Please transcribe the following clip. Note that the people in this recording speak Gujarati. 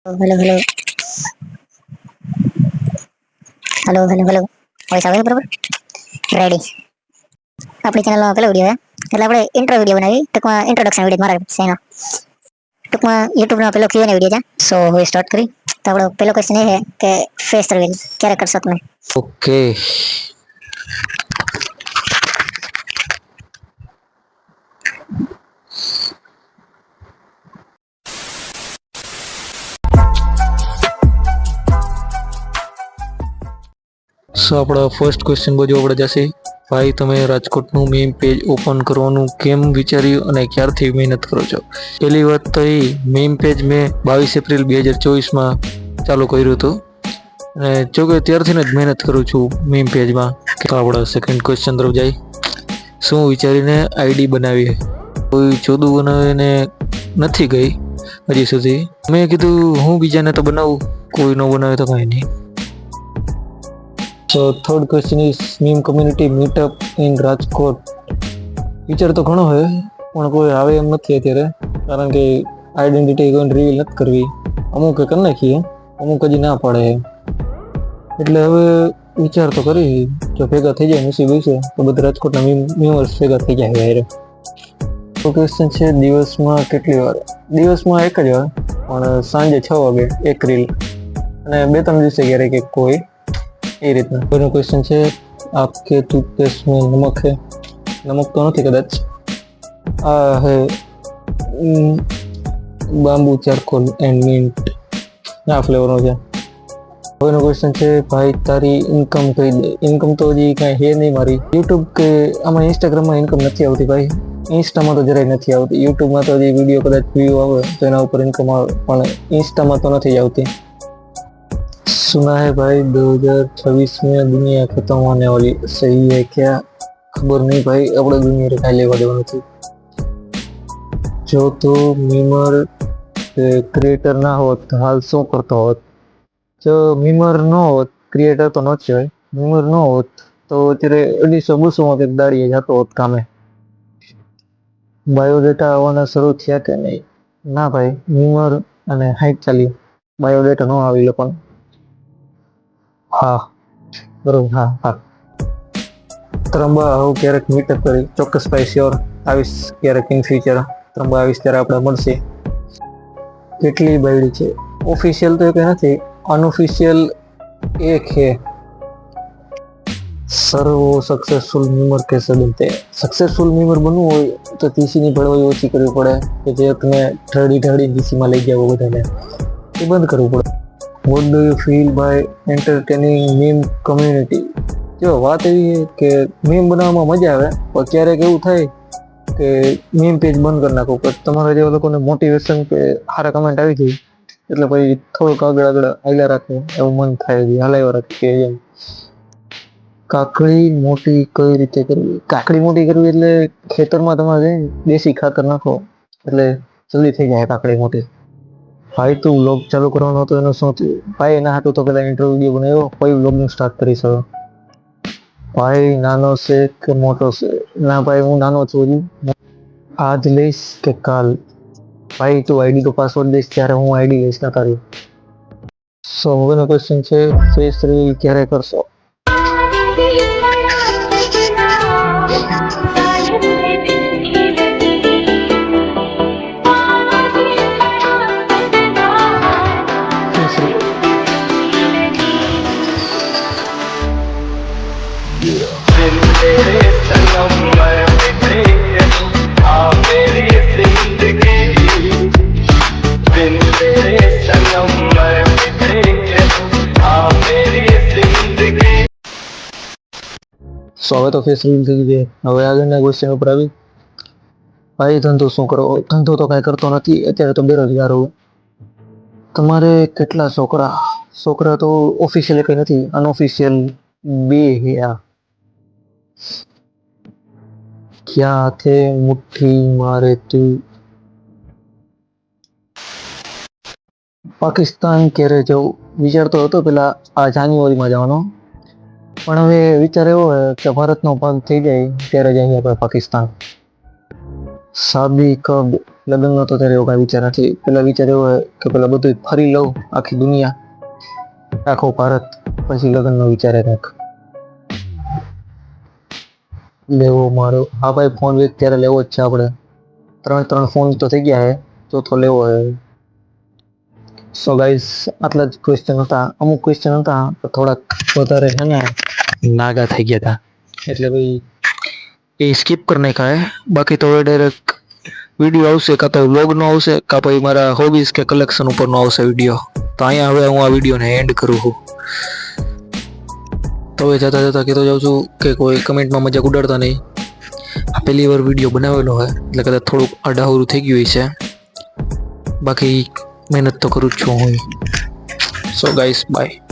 Hello hello hello hello hello voice આવે બરાબર રેડી આપણી ચેનલનો પેલો વિડિયો છે એટલે આપણે ઇન્ટ્રો વિડિયો બનાવી ટૂંકમાં ઇન્ટ્રોડક્શન વિડિયો મારા છે એનો ટૂંકમાં યુટ્યુબનો પેલો Q&A વિડિયો છે સો હવે સ્ટાર્ટ કરી તો આપણો પેલો ક્વેશ્ચન એ છે કે ફેસ રિવીલ ક્યારે કરશો તમે ઓકે સો આપણા ફર્સ્ટ ક્વેશ્ચન બાજુ આપણે જશે ભાઈ તમે રાજકોટનું મીમ પેજ ઓપન કરવાનું કેમ વિચાર્યું અને ક્યારથી મહેનત કરો છો? પહેલી વાત તો એ મીમ પેજ મેં 22 એપ્રિલ 2024માં ચાલુ કર્યું હતું અને જોકે ત્યારથી જ મહેનત કરું છું મીમ પેજમાં. તો આપણા સેકન્ડ ક્વેશ્ચન તરફ જાય, શું વિચારીને આઈડી બનાવી? કોઈ ચોદું બનાવીને નથી ગઈ હજી સુધી. મેં કીધું હું બીજાને તો બનાવું, કોઈ ન બનાવે તો કાંઈ નહીં. So third question is meme community meetup in Rajkot. વિચાર તો ઘણો હોય પણ કોઈ આવે એમ નથી અત્યારે, કારણ કે આઈડેન્ટિટી કોઈને રિવીલ નથી કરવી. અમુક કરી નાખીએ, અમુક હજી ના પાડે. એટલે હવે વિચાર તો કરી, જો ભેગા થઈ જાય નસીબ છે તો બધા રાજકોટના મીમર્સ ભેગા થઈ જાય યાર. તો ક્વેશ્ચન છે દિવસમાં કેટલી વાર? દિવસમાં એક જ વાર, પણ સાંજે 6 વાગે એક રીલ, અને 2-3 દિવસે ક્યારેક એક કોઈ એ રીતના. કોઈનો ક્વેશ્ચન છે આપકે ટૂથપેસ્ટ મેં નમક હે? નમક તો નથી કદાચ, આ હે બામ્બુ ચારકોલ એન્ડ મિન્ટ, આ ફ્લેવરનો છે. કોઈનો ક્વેશ્ચન છે ભાઈ તારી ઇન્કમ કહી દે. ઇન્કમ તો હજી કાંઈ હે નહીં મારી. યુટ્યુબ કે આમાં ઇન્સ્ટાગ્રામમાં ઇન્કમ નથી આવતી ભાઈ, ઇન્સ્ટામાં તો જરાય નથી આવતી. યુટ્યુબમાં તો હજી વિડીયો કદાચ વ્યૂ આવે તો એના ઉપર ઇન્કમ આવે, પણ ઇન્સ્ટામાં તો નથી આવતી. सुना है भाई 2026 में दुनिया खत्म होने वाली, सही है क्या? खबर नहीं भाई, આપણે દુનિયાને કાંઈ લેવા દેવા નથી. જો તો મીમર ક્રિએટર ના હોત હાલ શું કરતો હોત? જો મીમર ન હોત, ક્રિએટર તો ન જ કહેવાય, મીમર ન હોત તો અત્યારે 250-200 કંઈક દાડીએ જતો હોત કામે. બાયોડેટા આવવાના શરૂ થયા કે નહીં? ના ભાઈ, મીમર અને હાઈટ ચાલી, બાયોડેટા ન આવી લોકોને. હા બરોબર, હા. ત્રંબા હું ક્યારેક મીટઅપ કરી, ચોક્કસ ભાઈ શ્યોર આવીશ ક્યારેક ઇન ફ્યુચર. ત્રંબા આવીશ ત્યારે આપણે મળશે. કેટલી બાયડી છે? ઓફિશિયલ તો કંઈ નથી, અનઓફિશિયલ એક છે. સર વો સક્સેસફુલ મીમર कैसे बनते हैं? સક્સેસફુલ મીમર બનવું હોય તો ટીસીની ભળવાઈ ઓછી કરવી પડે, કે જે તમે ઢળી ટીસીમાં લઈ ગયા બધાને, એ બંધ કરવું પડે. What do you feel by entertaining meme community? જો વાત એવી છે કે મીમ બનાવવામાં મજા આવે, પણ ક્યારેક એવું થાય કે મીમ પેજ બંધ કરી નાખો, પણ તમારા જેવા લોકોને મોટિવેશન કે સારા કમેન્ટ આવી જાય એટલે પછી થોડુંક આગળ હાલ્યા રાખે એવું મન થાય, હલાવ્યા રાખે. એમ કાકડી મોટી કઈ રીતે કરવી? કાકડી મોટી કરવી એટલે ખેતરમાં તમારે દેશી ખાતર નાખો એટલે જલ્દી થઈ જાય કાકડી મોટી. ભાઈ તું વ્લોગ ચાલુ કરવાનો હતો એનું શું થયું? ભાઈ એના હાટું તો પેલા ઇન્ટ્રો વિડીયો બનાવ્યો, પછી વ્લોગનું સ્ટાર્ટ કરી શકો. ભાઈ નાનો છે કે મોટો છે? ના ભાઈ હું નાનો છું, આજ લઈશ કે કાલ? ભાઈ તું આઈડી તો પાસવર્ડ દઈશ ત્યારે હું આઈડી લઈશ ના તારી. સો હવેનો ક્વેશ્ચન છે ફેસ રિવીલ ક્યારે કરશો? સો હવે તો ફેસ રિવીલ થઈ ગઈ. હવે આગળના ક્વેશ્ચન ઉપર આવી. ભાઈ ધંધો શું કરો? ધંધો તો કાંઈ કરતો નથી અત્યારે, તો બેરોજગાર હોઉં. તમારે કેટલા છોકરા? છોકરા તો ઓફિશિયલ કંઈ નથી, અનઓફિશિયલ 2 હે. આ ક્યાં હાથે મુઠ્ઠી મારે તું? પાકિસ્તાન ક્યારે જવું? વિચારતો હતો પેલા આ જાન્યુઆરીમાં જવાનો, પણ હવે વિચાર એવો હોય કે ભારતનો ભાગ થઈ જાય ત્યારે જઈએ આપણે પાકિસ્તાન. શાદી કબ? લગ્નનો તો ત્યારે એવો કાંઈ વિચાર નથી. પેલા વિચાર એવો હોય કે પેલા બધું ફરી લઉં, આખી દુનિયા, આખો ભારત, પછી લગ્નનો વિચાર રાખ લેવો મારો. હા ભાઈ, ફોન વેચ ત્યારે લેવો જ છે આપણે. 3 ફોન તો થઈ ગયા છે, ચોથો લેવો છે. સો ગાઈસ, આટલા જ ક્વેશ્ચન હતા. અમુક ક્વેશ્ચન હતા તો થોડાક વધારે છે ને નાગા થઈ ગયા હતા, એટલે ભાઈ એ સ્કીપ કરી નાખ્યા હે. બાકી તો હવે ડાયરેક્ટ વિડીયો આવશે, કાં તો વ્લોગનો આવશે, કાં પછી મારા હોબીઝ કે કલેક્શન ઉપરનો આવશે વિડીયો. તો અહીંયા હવે હું આ વિડીયોને એન્ડ કરું છું. તો હવે જતાં જતાં કહેતો જાઉં છું કે કોઈ કમેન્ટમાં મજાક ઉડાડતા નહીં. આ પહેલી વાર વિડીયો બનાવેલો હોય એટલે કદાચ થોડુંક આડાહરું થઈ ગયું છે. બાકી મહેનત તો કરું જ છું હું. So guys, by.